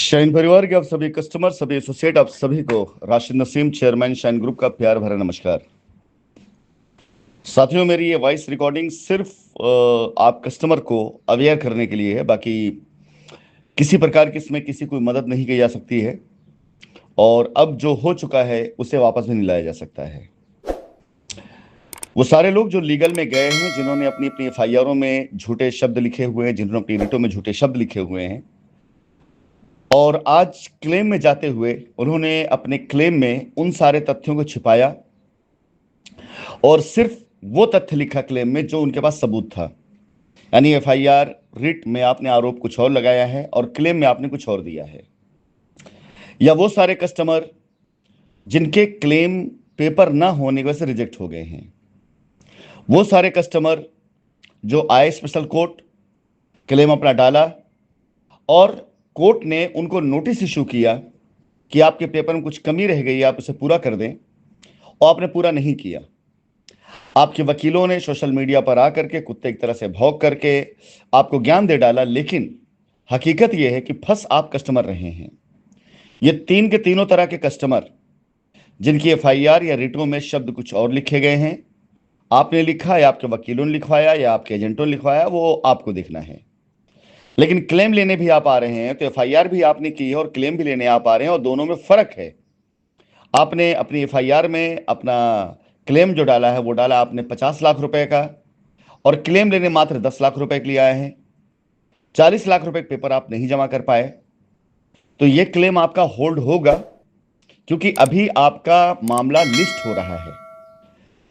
Shine परिवार के आप सभी कस्टमर, सभी एसोसिएट, आप सभी को Rashid Naseem, chairman shine group का प्यार भरा नमस्कार। साथियों, मेरी ये वॉइस रिकॉर्डिंग सिर्फ आप कस्टमर को अवेयर करने के लिए है। बाकी किसी प्रकार की इसमें किसी कोई मदद नहीं की जा सकती है और अब जो हो चुका है उसे वापस भी नहीं लाया जा सकता है। वो सारे लोग जो लीगल में गए हैं, जिन्होंने अपनी अपनी एफआईआरों में झूठे शब्द लिखे हुए हैं, जिन्होंने अपनी रिटों में झूठे शब्द लिखे हुए हैं, और आज क्लेम में जाते हुए उन्होंने अपने क्लेम में उन सारे तथ्यों को छिपाया और सिर्फ वो तथ्य लिखा क्लेम में जो उनके पास सबूत था। यानी एफआईआर रिट में आपने आरोप कुछ और लगाया है और क्लेम में आपने कुछ और दिया है। या वो सारे कस्टमर जिनके क्लेम पेपर ना होने की वजह से रिजेक्ट हो गए हैं, वो सारे कस्टमर जो आए स्पेशल कोर्ट, क्लेम अपना डाला और कोर्ट ने उनको नोटिस इशू किया कि आपके पेपर में कुछ कमी रह गई है, आप उसे पूरा कर दें, और आपने पूरा नहीं किया। आपके वकीलों ने सोशल मीडिया पर आकर के कुत्ते की तरह से भौंक करके आपको ज्ञान दे डाला, लेकिन हकीकत यह है कि फंस आप कस्टमर रहे हैं। ये तीन के तीनों तरह के कस्टमर जिनकी एफआईआर या रिटों में शब्द कुछ और लिखे गए हैं, आपने लिखा या आपके वकीलों ने लिखवाया या आपके एजेंटों ने लिखवाया, वो आपको देखना है। लेकिन क्लेम लेने भी आप आ रहे हैं तो एफआईआर भी आपने की है और क्लेम भी लेने आप आ रहे हैं, और दोनों में फर्क है। आपने अपनी एफआईआर में अपना क्लेम जो डाला है वो डाला आपने 50 लाख रुपए का, और क्लेम लेने मात्र 10 लाख रुपए के लिए आए हैं। 40 लाख रुपए के पेपर आप नहीं जमा कर पाए, तो ये क्लेम आपका होल्ड होगा, क्योंकि अभी आपका मामला लिस्ट हो रहा है।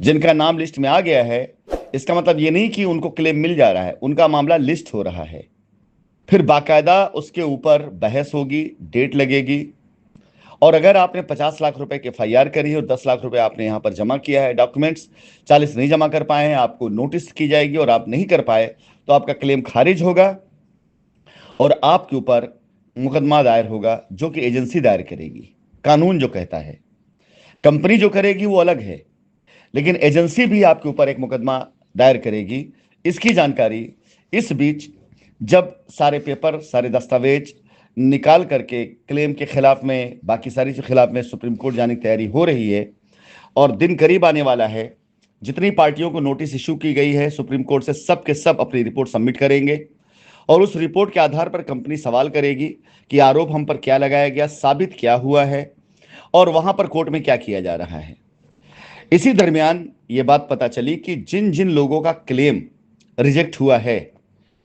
जिनका नाम लिस्ट में आ गया है, इसका मतलब ये नहीं कि उनको क्लेम मिल जा रहा है, उनका मामला लिस्ट हो रहा है। फिर बाकायदा उसके ऊपर बहस होगी, डेट लगेगी, और अगर आपने 50 लाख रुपए की एफआईआर करी है और 10 लाख रुपए आपने यहां पर जमा किया है, डॉक्यूमेंट्स 40 नहीं जमा कर पाए हैं, आपको नोटिस की जाएगी और आप नहीं कर पाए तो आपका क्लेम खारिज होगा और आपके ऊपर मुकदमा दायर होगा, जो कि एजेंसी दायर करेगी। कानून जो कहता है, कंपनी जो करेगी वो अलग है, लेकिन एजेंसी भी आपके ऊपर एक मुकदमा दायर करेगी। इसकी जानकारी इस बीच जब सारे पेपर, सारे दस्तावेज निकाल करके क्लेम के खिलाफ में, बाकी सारी के खिलाफ में सुप्रीम कोर्ट जाने की तैयारी हो रही है और दिन करीब आने वाला है। जितनी पार्टियों को नोटिस इशू की गई है सुप्रीम कोर्ट से, सब के सब अपनी रिपोर्ट सबमिट करेंगे और उस रिपोर्ट के आधार पर कंपनी सवाल करेगी कि आरोप हम पर क्या लगाया गया, साबित क्या हुआ है और वहां पर कोर्ट में क्या किया जा रहा है। इसी दरमियान ये बात पता चली कि जिन जिन लोगों का क्लेम रिजेक्ट हुआ है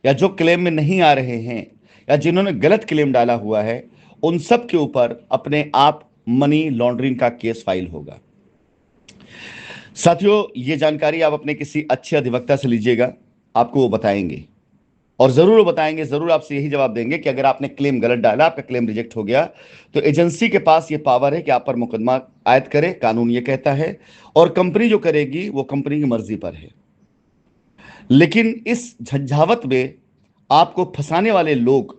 या जो क्लेम में नहीं आ रहे हैं या जिन्होंने गलत क्लेम डाला हुआ है, उन सब के ऊपर अपने आप मनी लॉन्ड्रिंग का केस फाइल होगा। साथियों, ये जानकारी आप अपने किसी अच्छे अधिवक्ता से लीजिएगा, आपको वो बताएंगे और जरूर वो बताएंगे, जरूर आपसे यही जवाब देंगे कि अगर आपने क्लेम गलत डाला, आपका क्लेम रिजेक्ट हो गया, तो एजेंसी के पास ये पावर है कि आप पर मुकदमा आयद करे, कानून ये कहता है, और कंपनी जो करेगी वो कंपनी की मर्जी पर है। लेकिन इस झंझावत में आपको फंसाने वाले लोग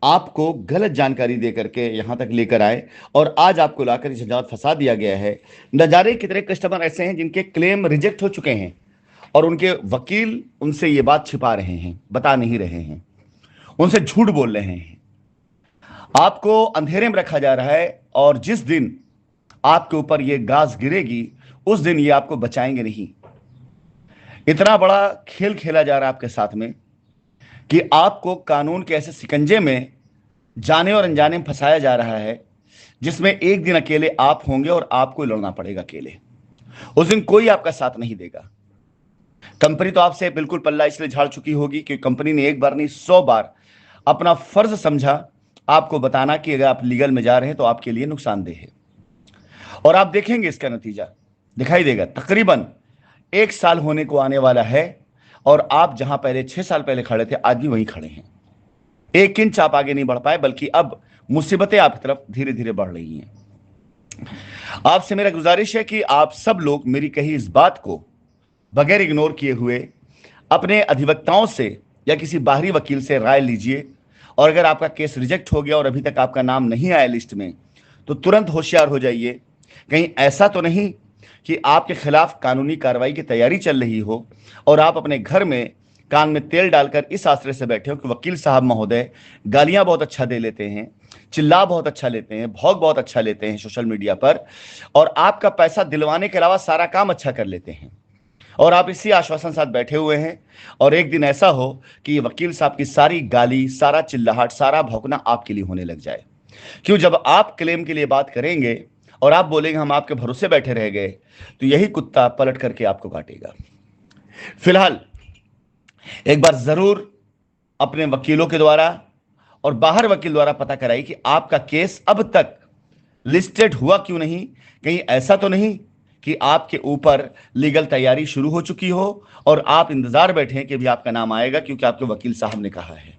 आपको गलत जानकारी दे करके यहां तक लेकर आए और आज आपको लाकर इस झंझावत फंसा दिया गया है। न जाने कितने कस्टमर ऐसे हैं जिनके क्लेम रिजेक्ट हो चुके हैं और उनके वकील उनसे ये बात छिपा रहे हैं, बता नहीं रहे हैं, उनसे झूठ बोल रहे हैं। आपको अंधेरे में रखा जा रहा है और जिस दिन आपके ऊपर ये गाज गिरेगी उस दिन ये आपको बचाएंगे नहीं। इतना बड़ा खेल खेला जा रहा है आपके साथ में कि आपको कानून के ऐसे शिकंजे में जाने और अनजाने में फंसाया जा रहा है, जिसमें एक दिन अकेले आप होंगे और आपको लड़ना पड़ेगा अकेले। उस दिन कोई आपका साथ नहीं देगा। कंपनी तो आपसे बिल्कुल पल्ला इसलिए झाड़ चुकी होगी कि कंपनी ने एक बार नहीं 100 बार अपना फर्ज समझा आपको बताना कि अगर आप लीगल में जा रहे हैं तो आपके लिए नुकसानदेह है, और आप देखेंगे इसका नतीजा दिखाई देगा। तकरीबन 1 साल होने को आने वाला है और आप जहां पहले 6 साल पहले खड़े थे, आज भी वहीं खड़े हैं। एक इंच आप आगे नहीं बढ़ पाए, बल्कि अब मुसीबतें आपकी तरफ धीरे धीरे बढ़ रही हैं। आपसे मेरा गुजारिश है कि आप सब लोग मेरी कही इस बात को बगैर इग्नोर किए हुए अपने अधिवक्ताओं से या किसी बाहरी वकील से राय लीजिए, और अगर आपका केस रिजेक्ट हो गया और अभी तक आपका नाम नहीं आया लिस्ट में, तो तुरंत होशियार हो जाइए। कहीं ऐसा तो नहीं कि आपके खिलाफ कानूनी कार्रवाई की तैयारी चल रही हो और आप अपने घर में कान में तेल डालकर इस आश्रय से बैठे हो कि वकील साहब महोदय गालियां बहुत अच्छा दे लेते हैं, चिल्ला बहुत अच्छा लेते हैं, भौंक बहुत अच्छा लेते हैं सोशल मीडिया पर, और आपका पैसा दिलवाने के अलावा सारा काम अच्छा कर लेते हैं, और आप इसी आश्वासन साथ बैठे हुए हैं। और एक दिन ऐसा हो कि ये वकील साहब की सारी गाली, सारा चिल्लाहट, सारा भौंकना आपके लिए होने लग जाए। क्यों, जब आप क्लेम के लिए बात करेंगे और आप बोलेंगे हम आपके भरोसे बैठे रह गए, तो यही कुत्ता पलट करके आपको काटेगा। फिलहाल एक बार जरूर अपने वकीलों के द्वारा और बाहर वकील द्वारा पता कराई कि आपका केस अब तक लिस्टेड हुआ क्यों नहीं। कहीं ऐसा तो नहीं कि आपके ऊपर लीगल तैयारी शुरू हो चुकी हो और आप इंतजार बैठे हैं कि भी आपका नाम आएगा क्योंकि आपके वकील साहब ने कहा है।